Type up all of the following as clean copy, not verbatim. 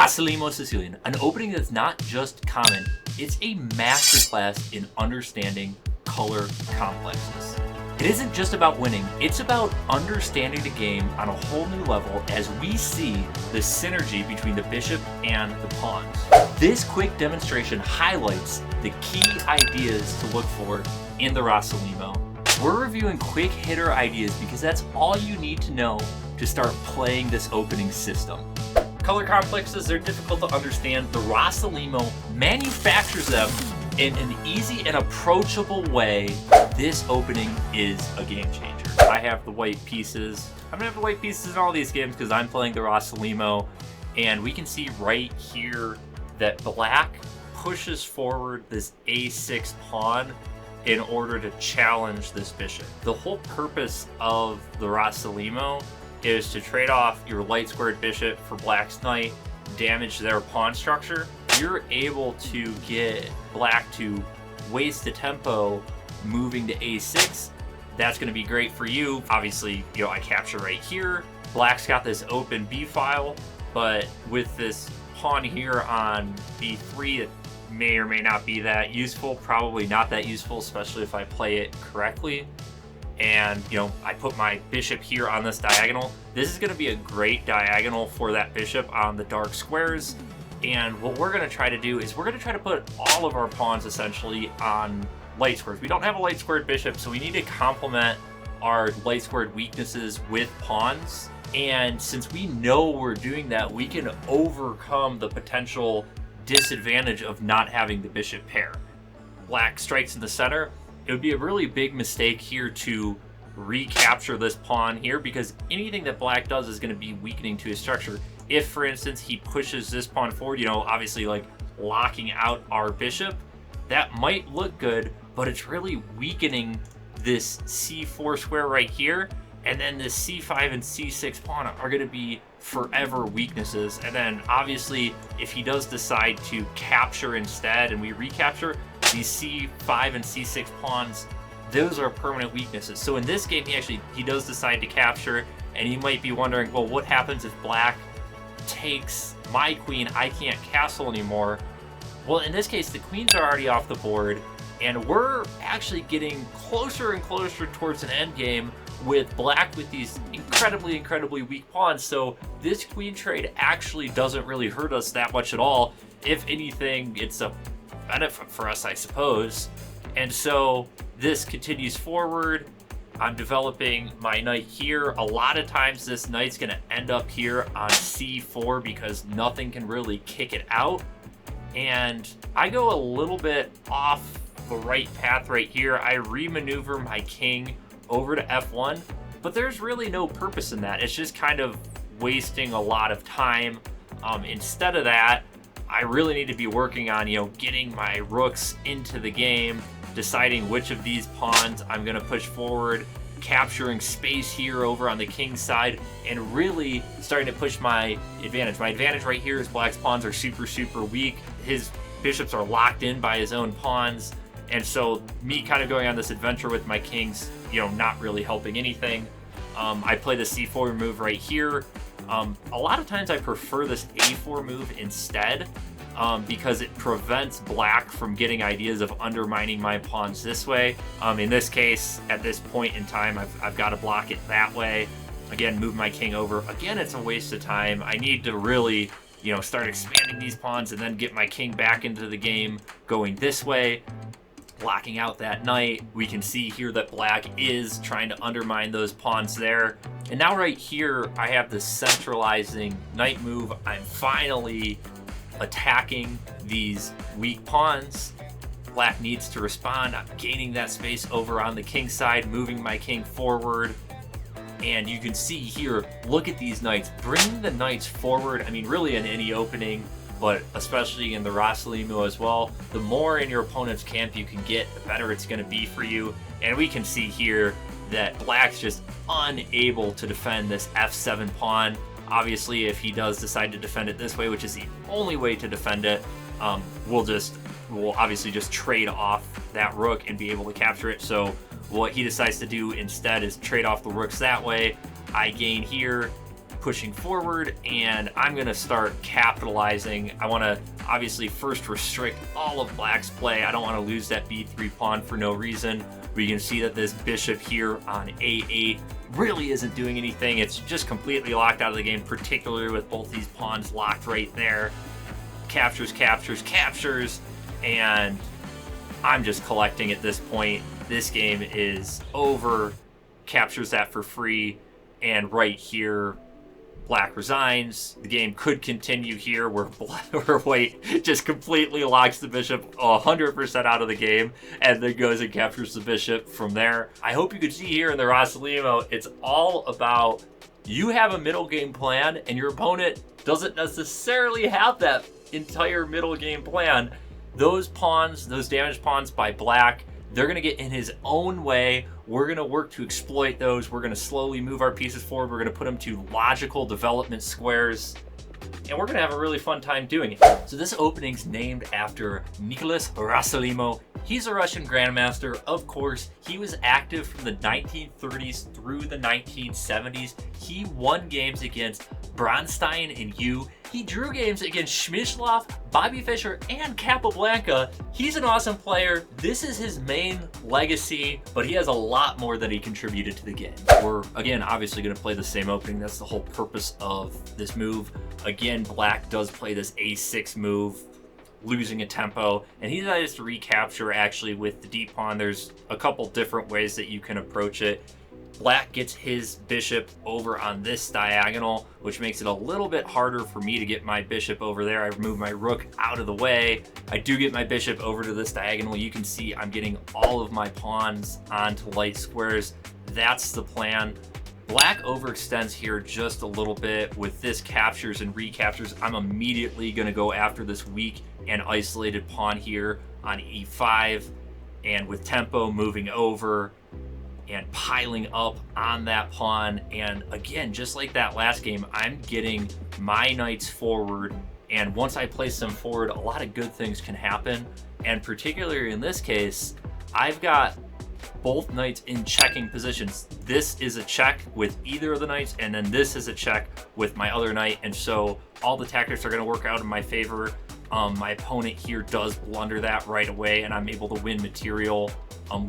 Rossolimo Sicilian, an opening that's not just common, it's a masterclass in understanding color complexes. It isn't just about winning, it's about understanding the game on a whole new level as we see the synergy between the bishop and the pawns. This quick demonstration highlights the key ideas to look for in the Rossolimo. We're reviewing quick hitter ideas because that's all you need to know to start playing this opening system. Color complexes, they're difficult to understand. The Rossolimo manufactures them in an easy and approachable way. This opening is a game changer. I have the white pieces. I'm gonna have the white pieces in all these games because I'm playing the Rossolimo, and we can see right here that black pushes forward this a6 pawn in order to challenge this bishop. The whole purpose of the Rossolimo is to trade off your light squared bishop for black's knight, damage their pawn structure. You're able to get black to waste the tempo moving to a6. That's going to be great for you. Obviously, I capture right here. Black's got this open b file, but with this pawn here on b3, it may or may not be that useful. Probably not that useful, especially if I play it correctly. And I put my bishop here on this diagonal. This is going to be a great diagonal for that bishop on the dark squares. And what we're going to try to do is we're going to try to put all of our pawns essentially on light squares. We don't have a light squared bishop, so we need to complement our light squared weaknesses with pawns. And since we know we're doing that, we can overcome the potential disadvantage of not having the bishop pair. Black strikes in the center. It would be a really big mistake here to recapture this pawn here because anything that black does is going to be weakening to his structure. If, for instance, he pushes this pawn forward, obviously like locking out our bishop, that might look good, but it's really weakening this c4 square right here. And then this c5 and c6 pawn are going to be forever weaknesses. And then obviously, if he does decide to capture instead and we recapture, these c5 and c6 pawns, those are permanent weaknesses. So in this game, he does decide to capture, and you might be wondering, well, what happens if black takes my queen? I can't castle anymore. Well, in this case, the queens are already off the board, and we're actually getting closer and closer towards an end game with black with these incredibly weak pawns. So this queen trade actually doesn't really hurt us that much at all. If anything, it's a benefit for us, I suppose. And so this continues forward. I'm developing my knight here. A lot of times this knight's going to end up here on c4 because nothing can really kick it out. And I go a little bit off the right path right here. I remaneuver my king over to f1, but there's really no purpose in that. It's just kind of wasting a lot of time. Instead of that, I really need to be working on, getting my rooks into the game, deciding which of these pawns I'm going to push forward, capturing space here over on the king's side, and really starting to push my advantage. My advantage right here is black's pawns are super weak. His bishops are locked in by his own pawns, and so me kind of going on this adventure with my kings, not really helping anything. I play the c4 move right here. A lot of times I prefer this a4 move instead because it prevents black from getting ideas of undermining my pawns this way. In this case, at this point in time, I've got to block it that way. Again, move my king over. Again, it's a waste of time. I need to really, start expanding these pawns and then get my king back into the game going this way, blocking out that knight. We can see here that black is trying to undermine those pawns there. And now right here, I have the centralizing knight move. I'm finally attacking these weak pawns. Black needs to respond. I'm gaining that space over on the king side, moving my king forward. And you can see here, look at these knights. Bringing the knights forward, really in any opening, but especially in the Rossolimo as well, the more in your opponent's camp you can get, the better it's going to be for you. And we can see here that black's just unable to defend this f7 pawn. Obviously, if he does decide to defend it this way, which is the only way to defend it, we'll obviously just trade off that rook and be able to capture it. So what he decides to do instead is trade off the rooks that way. I gain here, pushing forward, and I'm going to start capitalizing. I want to obviously first restrict all of black's play. I don't want to lose that b3 pawn for no reason. We can see that this bishop here on a8 really isn't doing anything. It's just completely locked out of the game, particularly with both these pawns locked right there. Captures, captures, captures, and I'm just collecting at this point. This game is over. Captures that for free, and right here black resigns. The game could continue here where white just completely locks the bishop 100% out of the game and then goes and captures the bishop from there. I hope you could see here in the Rossolimo, it's all about you have a middle game plan and your opponent doesn't necessarily have that entire middle game plan. Those pawns, those damaged pawns by black, they're going to get in his own way. We're going to work to exploit those. We're going to slowly move our pieces forward. We're going to put them to logical development squares. And we're going to have a really fun time doing it. So this opening's named after Nicolas Rossolimo. He's a Russian grandmaster, of course. He was active from the 1930s through the 1970s. He won games against Bronstein and Euwe. He drew games against Smyslov, Fischer, and Capablanca. He's an awesome player. This is his main legacy, but he has a lot more that he contributed to the game. We're, again, obviously going to play the same opening. That's the whole purpose of this move. Again, black does play this a6 move, losing a tempo, and he decides to recapture actually with the d pawn. There's a couple different ways that you can approach it. Black gets his bishop over on this diagonal, which makes it a little bit harder for me to get my bishop over there. I remove my rook out of the way. I do get my bishop over to this diagonal. You can see I'm getting all of my pawns onto light squares. That's the plan. Black overextends here just a little bit with this captures and recaptures. I'm immediately going to go after this weak and isolated pawn here on e5, and with tempo moving over and piling up on that pawn. And again, just like that last game, I'm getting my knights forward, and once I place them forward, a lot of good things can happen. And particularly in this case, I've got both knights in checking positions. This is a check with either of the knights, and then this is a check with my other knight, and so all the tactics are going to work out in my favor. My opponent here does blunder that right away, and I'm able to win material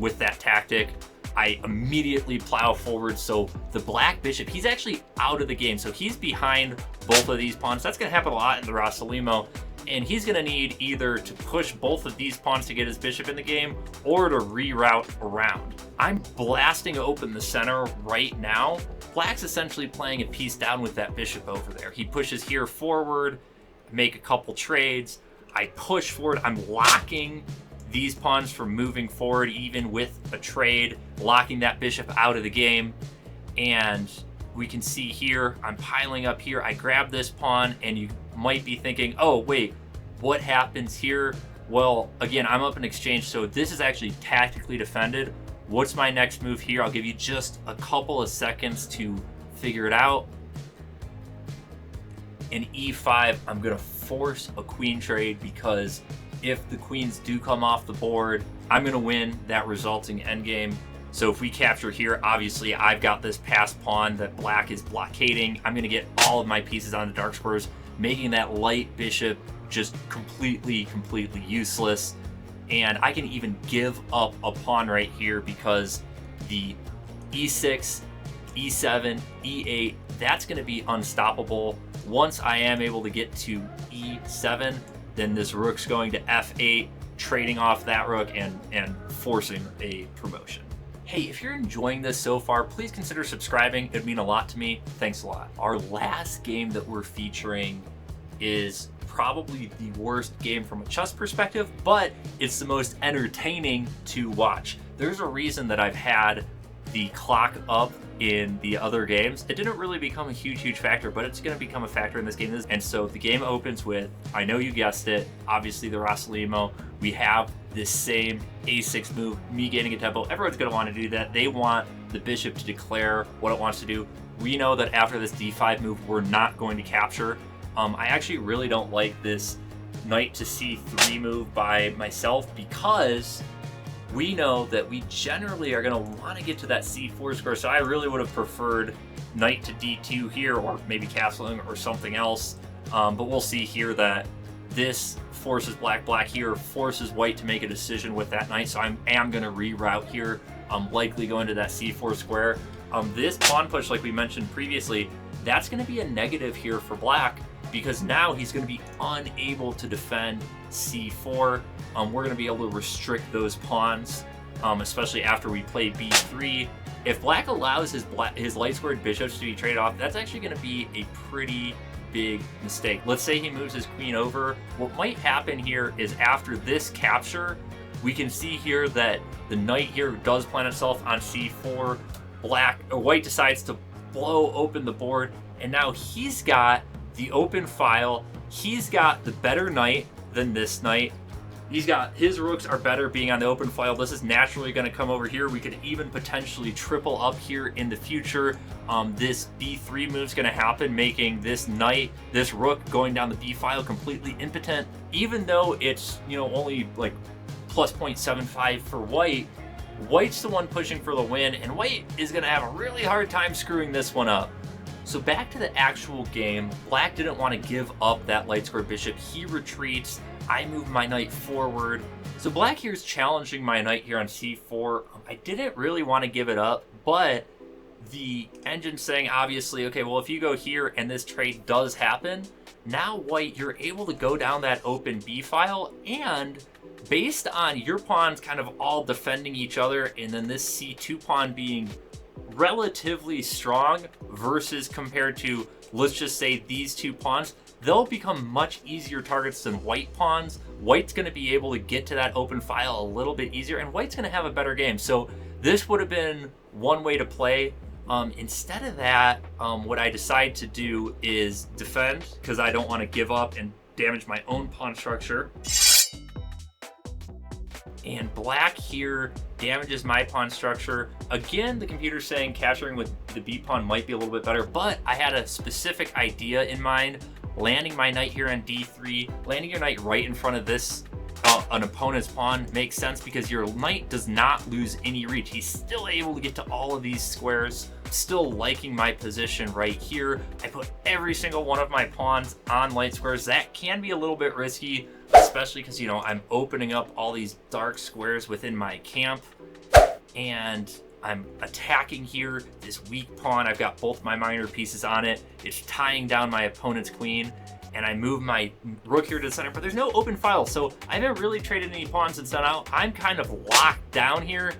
with that tactic. I immediately plow forward, so the black bishop, he's actually out of the game, so he's behind both of these pawns. That's going to happen a lot in the Rossolimo, and he's going to need either to push both of these pawns to get his bishop in the game or to reroute around. I'm blasting open the center right now. Black's essentially playing a piece down with that bishop over there. He pushes here forward, make a couple trades. I push forward. I'm locking these pawns from moving forward, even with a trade, locking that bishop out of the game. And we can see here, I'm piling up here. I grab this pawn, and you might be thinking, oh, wait, what happens here? Well, again, I'm up in exchange, so this is actually tactically defended. What's my next move here? I'll give you just a couple of seconds to figure it out. In e5, I'm going to force a queen trade, because if the queens do come off the board, I'm going to win that resulting endgame. So if we capture here, obviously I've got this passed pawn that black is blockading. I'm going to get all of my pieces on the dark squares, making that light bishop just completely useless. And I can even give up a pawn right here, because the e6, e7, e8, that's going to be unstoppable. Once I am able to get to e7, then this rook's going to f8, trading off that rook and forcing a promotion. Hey, if you're enjoying this so far, please consider subscribing. It'd mean a lot to me. Thanks a lot. Our last game that we're featuring is probably the worst game from a chess perspective, but it's the most entertaining to watch. There's a reason that I've had the clock up in the other games. It didn't really become a huge factor, but it's going to become a factor in this game. And so the game opens with, I know you guessed it, obviously the Rossolimo. We have this same a6 move, me gaining a tempo. Everyone's going to want to do that. They want the bishop to declare what it wants to do. We know that after this d5 move, we're not going to capture. I actually really don't like this knight to c3 move by myself, because we know that we generally are going to want to get to that c4 square, so I really would have preferred knight to d2 here, or maybe castling or something else. But we'll see here that this forces black here, forces white to make a decision with that knight. So I am going to reroute here. I'm likely going to that c4 square. This pawn push, like we mentioned previously, that's going to be a negative here for black, because now he's going to be unable to defend c4. We're going to be able to restrict those pawns, especially after we play b3. If black allows his light squared bishops to be traded off, that's actually going to be a pretty big mistake. Let's say he moves his queen over. What might happen here is after this capture, we can see here that the knight here does plant itself on c4. White decides to blow open the board, and now he's got the open file. He's got the better knight than this knight. His rooks are better being on the open file. This is naturally going to come over here. We could even potentially triple up here in the future. This b3 move is going to happen, making this knight, this rook going down the b file completely impotent. Even though it's, only like plus 0.75 for white, white's the one pushing for the win, and white is going to have a really hard time screwing this one up. So back to the actual game, black didn't want to give up that light square bishop. He retreats. I move my knight forward. So black here is challenging my knight here on c4. I didn't really want to give it up, but the engine's saying, obviously, okay, well, if you go here and this trade does happen, now white, you're able to go down that open b file, and based on your pawns kind of all defending each other, and then this c2 pawn being relatively strong versus compared to, let's just say, these two pawns, they'll become much easier targets than white pawns. White's going to be able to get to that open file a little bit easier, and white's going to have a better game. So this would have been one way to play. Instead of that, what I decide to do is defend, because I don't want to give up and damage my own pawn structure. And black here damages my pawn structure. Again, the computer's saying capturing with the b pawn might be a little bit better, but I had a specific idea in mind. Landing my knight here on d3, landing your knight right in front of this an opponent's pawn makes sense, because your knight does not lose any reach. He's still able to get to all of these squares. Still liking my position right here. I put every single one of my pawns on light squares. That can be a little bit risky, especially because, I'm opening up all these dark squares within my camp, and I'm attacking here this weak pawn. I've got both my minor pieces on it. It's tying down my opponent's queen, and I move my rook here to the center, but there's no open file, so I haven't really traded any pawns, and so now I'm kind of locked down here.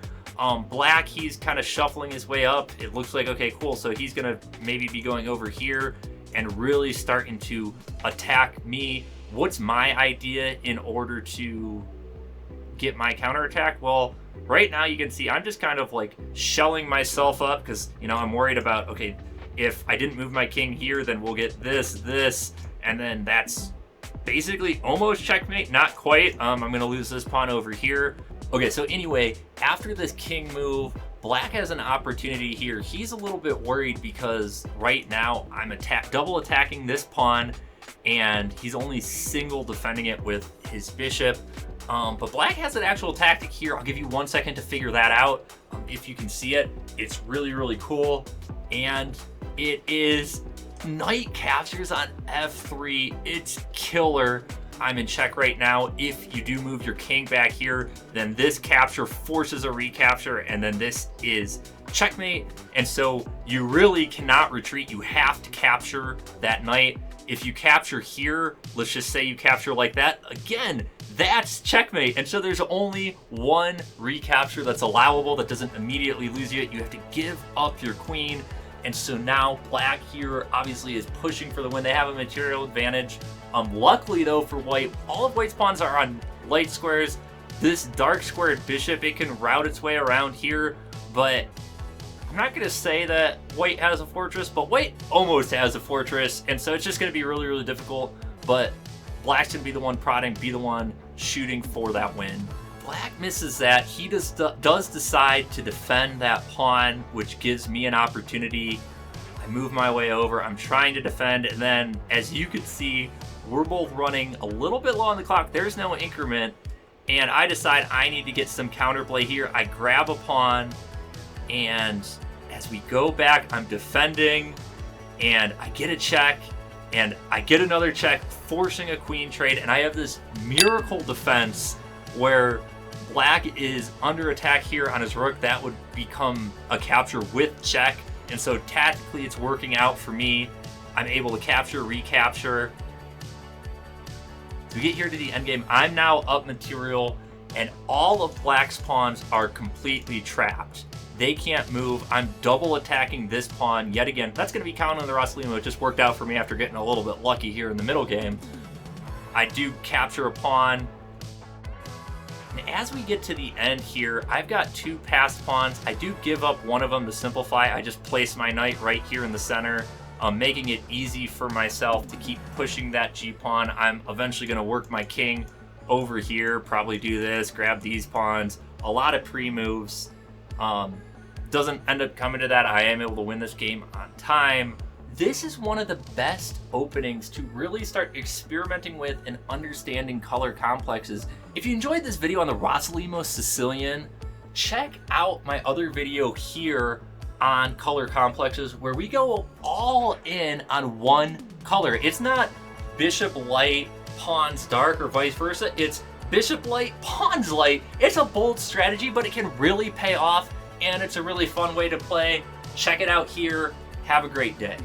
Black, he's kind of shuffling his way up. It looks like, okay, cool, so he's gonna maybe be going over here and really starting to attack me. What's my idea in order to get my counterattack? Well, right now you can see I'm just kind of like shelling myself up, because I'm worried about, okay, if I didn't move my king here, then we'll get this, and then that's basically almost checkmate. Not quite. I'm gonna lose this pawn over here. Okay, so anyway, after this king move, black has an opportunity here. He's a little bit worried because right now I'm double attacking this pawn, and he's only single defending it with his bishop. But black has an actual tactic here. I'll give you 1 second to figure that out. If you can see it, it's really, really cool. And it is knight captures on f3. It's killer. I'm in check right now. If you do move your king back here, then this capture forces a recapture, and then this is checkmate. And so you really cannot retreat. You have to capture that knight. If you capture here, let's just say you capture like that, again, that's checkmate. And so there's only one recapture that's allowable that doesn't immediately lose you. You have to give up your queen. And so now black here obviously is pushing for the win. They have a material advantage. Luckily though for white, all of white's pawns are on light squares. This dark squared bishop, it can route its way around here, but I'm not going to say that white has a fortress, but white almost has a fortress, and so it's just going to be really, really difficult, but black's going to be the one prodding, be the one shooting for that win. Black misses that. He does decide to defend that pawn, which gives me an opportunity. I move my way over. I'm trying to defend, and then, as you can see, we're both running a little bit low on the clock. There's no increment, and I decide I need to get some counterplay here. I grab a pawn, and as we go back, I'm defending, and I get a check, and I get another check, forcing a queen trade, and I have this miracle defense where black is under attack here on his rook. That would become a capture with check, and so tactically it's working out for me. I'm able to capture, recapture. We get here to the endgame. I'm now up material, and all of black's pawns are completely trapped. They can't move. I'm double attacking this pawn yet again. That's going to be counting on the Rossolimo. It just worked out for me after getting a little bit lucky here in the middle game. I do capture a pawn. And as we get to the end here, I've got 2 passed pawns. I do give up one of them to simplify. I just place my knight right here in the center, making it easy for myself to keep pushing that g-pawn. I'm eventually going to work my king over here, probably do this, grab these pawns. A lot of pre-moves. Doesn't end up coming to that. I am able to win this game on time. This is one of the best openings to really start experimenting with and understanding color complexes. If you enjoyed this video on the Rossolimo Sicilian, check out my other video here on color complexes where we go all in on one color. It's not bishop light, pawns dark, or vice versa. It's bishop light, pawns light. It's a bold strategy, but it can really pay off, and it's a really fun way to play. Check it out here. Have a great day.